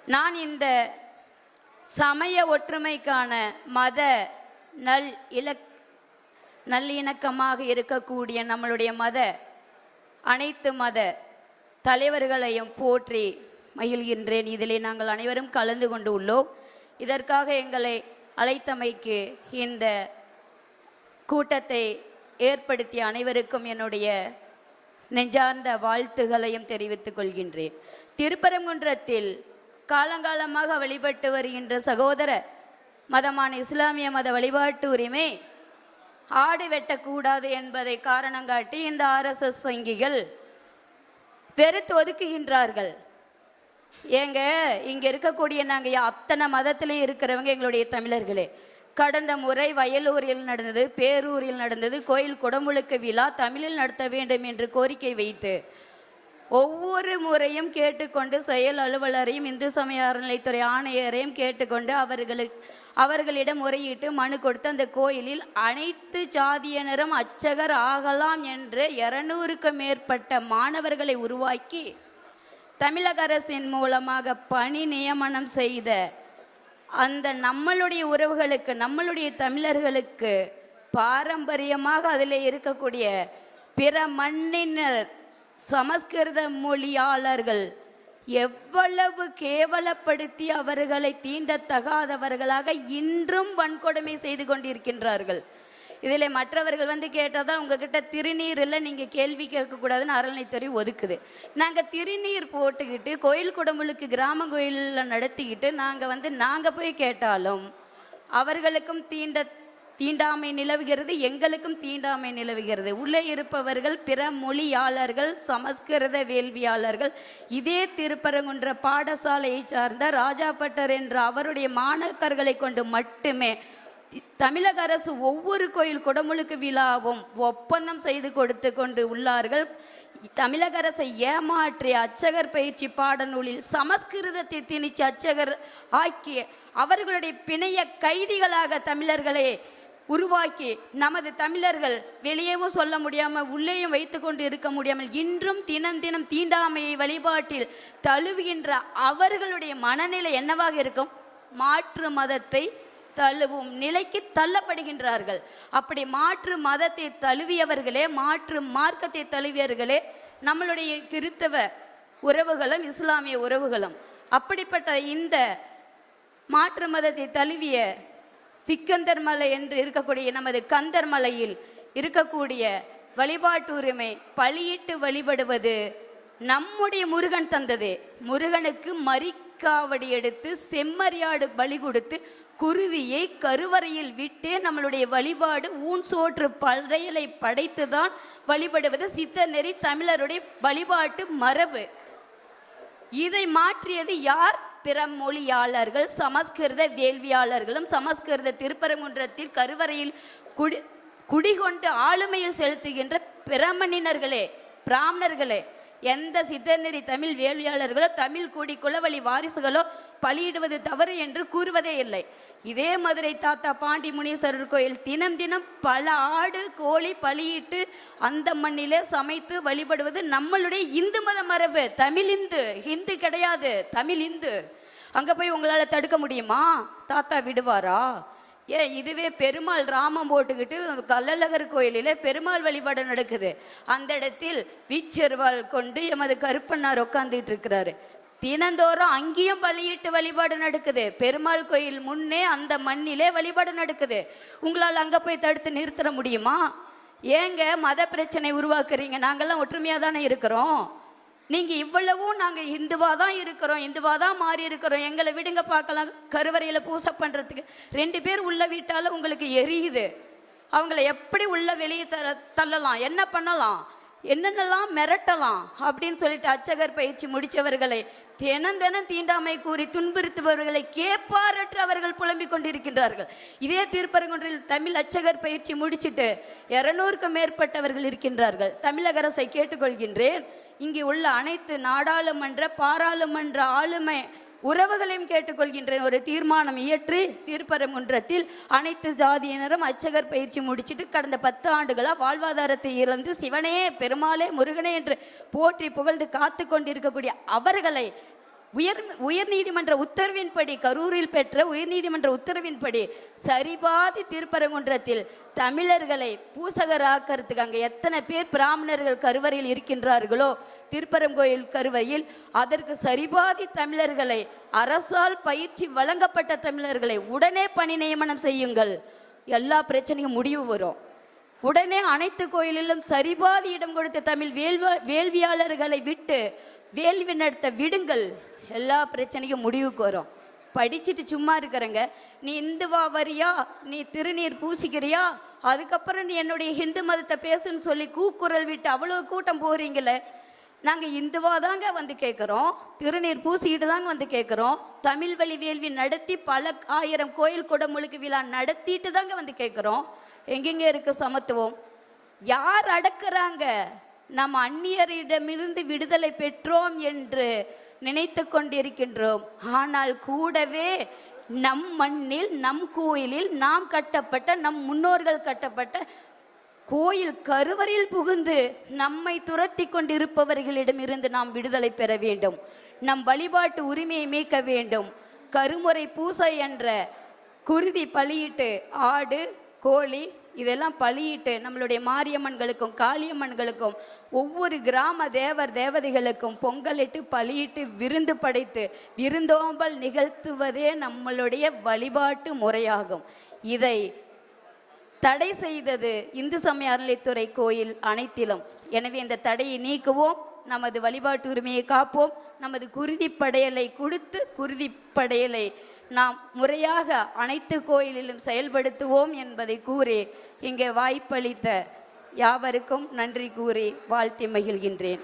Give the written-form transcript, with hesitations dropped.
நான் இந்த சமய ஒற்றுமைக்கான மத நல்லிணக்கமாக இருக்கக்கூடிய நம்மளுடைய அனைத்து மத தலைவர்களையும் போற்றி மகிழ்கின்றேன். இதிலே நாங்கள் அனைவரும் கலந்து கொண்டு உள்ளோம். இதற்காக எங்களை அழைத்தமைக்கு இந்த கூட்டத்தை ஏற்படுத்திய அனைவருக்கும் என்னுடைய நெஞ்சார்ந்த வாழ்த்துகளையும் தெரிவித்துக் கொள்கின்றேன். திருப்பரங்குன்றத்தில் காலங்காலமாக வழிபட்டு வருகின்ற சகோதர மதமான இஸ்லாமிய மத வழிபாட்டு உரிமை ஆடு வெட்டக்கூடாது என்பதை காரணம் காட்டி இந்த RSS சங்கிகள் பெருத்து ஒதுக்குகின்றார்கள். ஏங்க இங்கே இருக்கக்கூடிய நாங்கள் அத்தனை மதத்திலையும் இருக்கிறவங்க எங்களுடைய தமிழர்களே. கடந்த முறை வயலூரில் நடந்தது, பேரூரில் நடந்தது, கோயில் குடமுழுக்கு விழா தமிழில் நடத்த வேண்டும் என்று கோரிக்கை வைத்து ஒவ்வொரு முறையும் கேட்டுக்கொண்டு செயல் அலுவலரையும் இந்து சமய அறநிலைத்துறை ஆணையரையும் கேட்டுக்கொண்டு அவர்களிடம் முறையிட்டு மனு கொடுத்து அந்த கோயிலில் அனைத்து சாதியினரும் அர்ச்சகர் ஆகலாம் என்று 200க்கும் மேற்பட்ட மாணவர்களை உருவாக்கி தமிழக அரசின் மூலமாக பணி நியமனம் செய்த அந்த நம்மளுடைய உறவுகளுக்கு, நம்மளுடைய தமிழர்களுக்கு பாரம்பரியமாக அதில் இருக்கக்கூடிய பிற மண்ணினர் சமஸ்கிருத மொழியாளர்கள் எவ்வளவு கேவலப்படுத்தி அவர்களை தீண்டத்தகாதவர்களாக இன்றும் வன்கொடுமை செய்து கொண்டிருக்கின்றார்கள். இதில் மற்றவர்கள் கேட்டால் உங்ககிட்ட திருநீர் இல்லை, நீங்கள் கேள்வி கேட்கக்கூடாதுன்னு அறநிலைத்துறை ஒதுக்குது. நாங்கள் திருநீர் போட்டுக்கிட்டு கோயில் குடமுழுக்கு கிராம கோயிலில் நடத்திக்கிட்டு நாங்கள் போய் கேட்டாலும் அவர்களுக்கும் தீண்டாமை நிலவுகிறது, எங்களுக்கும் தீண்டாமை நிலவுகிறது. உள்ளே இருப்பவர்கள் பிற மொழியாளர்கள், சமஸ்கிருத வேள்வியாளர்கள். இதே திருப்பரங்குன்ற பாடசாலையை சார்ந்த ராஜாப்பட்டர் என்ற அவருடைய மாணாக்கர்களை கொண்டு மட்டுமே தமிழக அரசு ஒவ்வொரு கோயில் குடமுழுக்கு விழாவும் ஒப்பந்தம் செய்து கொடுத்து கொண்டு உள்ளார்கள். தமிழக அரசை ஏமாற்றி அர்ச்சகர் பயிற்சி பாடநூலில் சமஸ்கிருதத்தை திணிச்சு அர்ச்சகர் ஆக்கி அவர்களுடைய பிணைய கைதிகளாக தமிழர்களை உருவாக்கி நமது தமிழர்கள் வெளியேவும் சொல்ல முடியாமல் உள்ளேயும் வைத்து கொண்டு இருக்க முடியாமல் இன்றும் தினம் தினம் தீண்டாமையை வழிபாட்டில் தழுவுகின்ற அவர்களுடைய மனநிலை என்னவாக இருக்கும்? மாற்று மதத்தை தழுவும் நிலைக்கு தள்ளப்படுகின்றார்கள். அப்படி மாற்று மதத்தை தழுவியவர்களே, மாற்று மார்க்கத்தை தழுவியவர்களே நம்மளுடைய கிறித்தவ உறவுகளும் இஸ்லாமிய உறவுகளும். அப்படிப்பட்ட இந்த மாற்று மதத்தை தழுவிய சிக்கந்தர் மலை என்று இருக்கக்கூடிய நமது கந்தர் மலையில் இருக்கக்கூடிய வழிபாட்டு உரிமை பலியிட்டு வழிபடுவது நம்முடைய முருகன் தந்தது. முருகனுக்கு மரிக்காவடி எடுத்து செம்மறியாடு பலி கொடுத்து குருதியை கருவறையில் விட்டு நம்மளுடைய வழிபாடு ஊன் சோற்று பழையலை படைத்து தான் வழிபடுவது சித்த நெறி தமிழருடைய வழிபாட்டு மரபு. இதை மாற்றியது யார்? பிற மொழியாளர்கள், சமஸ்கிருத வேள்வியாளர்களும் சமஸ்கிருத திருப்பரங்குன்றத்தில் கருவறையில் குடிகொண்டு ஆளுமையில் செலுத்துகின்ற பிரமணினர்களே, பிராமணர்களே. எந்த சித்தநெறி தமிழ் வேள்வியாளர்களோ தமிழ் குடி குலவழி வாரிசுகளோ பலியிடுவது தவறு என்று கூறுவதே இல்லை. இதே மதுரை தாத்தா பாண்டி முனீஸ்வரர் கோயில் தினம் தினம் பல ஆடு கோழி பலியிட்டு அந்த மண்ணிலே சமைத்து வழிபடுவது நம்மளுடைய இந்து மத மரபு. தமிழ் இந்து, ஹிந்து கிடையாது, தமிழ் இந்து. அங்கே போய் உங்களால் தடுக்க முடியுமா? தாத்தா விடுவாரா? இதுவே பெருமாள் ராமம் போட்டுக்கிட்டு கள்ளழகர் கோயிலில் பெருமாள் வழிபாடு நடக்குது. அந்த இடத்தில் வீச்செருவாள் கொண்டு எமது கருப்பண்ணார் உட்காந்துட்டு இருக்கிறாரு. தினந்தோறும் அங்கேயும் பலியிட்டு வழிபாடு நடக்குது. பெருமாள் கோயில் முன்னே அந்த மண்ணிலே வழிபாடு நடக்குது. உங்களால் அங்கே போய் தடுத்து நிறுத்த முடியுமா? ஏங்க மத பிரச்சனை உருவாக்குறீங்க? நாங்கள்லாம் ஒற்றுமையாக தானே இருக்கிறோம். நீங்கள் இவ்வளவும் நாங்கள் இந்துவாக தான் இருக்கிறோம், இந்துவாக தான் மாறி இருக்கிறோம், எங்களை விடுங்க பார்க்கலாம். கருவறையில் பூசை பண்ணுறதுக்கு 2 பேர் உள்ள வீட்டால் உங்களுக்கு எரியுது. அவங்கள எப்படி உள்ள வெளியே தள்ளலாம், என்ன பண்ணலாம், என்னென்னலாம் மிரட்டலாம் அப்படின்னு சொல்லிட்டு அர்ச்சகர் பயிற்சி முடித்தவர்களை தினம் தினம் தீண்டாமை கூறி துன்புறுத்துபவர்களை கேட்பாரற்று அவர்கள் புலம்பிக் கொண்டிருக்கின்றார்கள். இதே திருப்பரங்குன்றில் தமிழ் அர்ச்சகர் பயிற்சி முடிச்சுட்டு 200க்கும் மேற்பட்டவர்கள் இருக்கின்றார்கள். தமிழக அரசை கேட்டுக்கொள்கின்றேன், இங்கே உள்ள அனைத்து நாடாளுமன்ற பாராளுமன்ற ஆளுமை உறவுகளையும் கேட்டுக்கொள்கின்றேன். ஒரு தீர்மானம் இயற்றி திருப்பரங்குன்றத்தில் அனைத்து ஜாதியினரும் அர்ச்சகர் பயிற்சி முடிச்சுட்டு கடந்த 10 ஆண்டுகளாக வாழ்வாதாரத்தை இழந்து சிவனே பெருமாளே முருகனே என்று போற்றி புகழ்ந்து காத்து கொண்டிருக்கக்கூடிய அவர்களை உயர்நீதிமன்ற உத்தரவின்படி, கரூரில் பெற்ற உயர்நீதிமன்ற உத்தரவின்படி சரிபாதி திருப்பரங்குன்றத்தில் தமிழர்களை பூசகராக்கிறதுக்கு அங்கே எத்தனை பேர் பிராமணர்கள் கருவறையில் இருக்கின்றார்களோ திருப்பரங்கோயில் கருவறையில் அதற்கு சரிபாதி தமிழர்களை, அரசால் பயிற்சி வழங்கப்பட்ட தமிழர்களை உடனே பணி நியமனம் செய்யுங்கள். எல்லா பிரச்சனையும் முடிவு வரும். உடனே அனைத்து கோயிலிலும் சரிபாதி இடம் கொடுத்த தமிழ் வேள்வியாளர்களை விட்டு வேள்வி நடத்த விடுங்கள். எல்லா பிரச்சனையும் முடிவுக்கு வரும். படிச்சுட்டு சும்மா இருக்கிறங்க, நீ இந்துவா வரியா, நீ திருநீர் பூசிக்கிறியா, அதுக்கப்புறம் நீ என்னுடைய ஹிந்து மதத்தை பேசுன்னு சொல்லி கூக்குரல் விட்டு அவ்வளோ கூட்டம் போகிறீங்களே. நாங்கள் இந்துவா தாங்க வந்து கேட்குறோம், திருநீர் பூசிக்கிட்டு தாங்க வந்து கேட்குறோம், தமிழ் வழி வேள்வி நடத்தி பல 1000 கோயில் குடமுழுக்கு விழா நடத்திட்டு தாங்க வந்து கேட்குறோம். எங்கெங்கே இருக்கு சமத்துவம்? யார் அடக்குறாங்க? நம்ம அந்நியரிடமிருந்து விடுதலை பெற்றோம் என்று நினைத்து கொண்டிருக்கின்றோம். ஆனால் கூடவே நம் மண்ணில், நம் கோயிலில், நாம் கட்டப்பட்ட, நம் முன்னோர்கள் கட்டப்பட்ட கோயில் கருவறையில் புகுந்து நம்மை துரத்தி கொண்டிருப்பவர்களிடமிருந்து நாம் விடுதலை பெற வேண்டும். நம் வழிபாட்டு உரிமையை மீட்க வேண்டும். கருமுறை பூசை என்ற குருதி பலியிட்டு, ஆடு கோழி இதெல்லாம் பலியிட்டு நம்மளுடைய மாரியம்மன்களுக்கும் காளியம்மன்களுக்கும் ஒவ்வொரு கிராம தேவதைகளுக்கும் பொங்கலிட்டு பலியிட்டு விருந்து படைத்து விருந்தோம்பல் நிகழ்த்துவதே நம்மளுடைய வழிபாட்டு முறையாகும். இதை தடை செய்தது இந்து சமய அறநிலைத்துறை கோயில் அனைத்திலும். எனவே இந்த தடையை நீக்குவோம், நமது வழிபாட்டு உரிமையை காப்போம், நமது குருதிப்படையலை கொடுத்து குருதிப்படையலை நாம் முறையாக அனைத்து கோயிலிலும் செயல்படுத்துவோம் என்பதை கூறி இங்கே வாய்ப்பளித்த யாவருக்கும் நன்றி கூறி வாழ்த்தி மகிழ்கின்றேன்.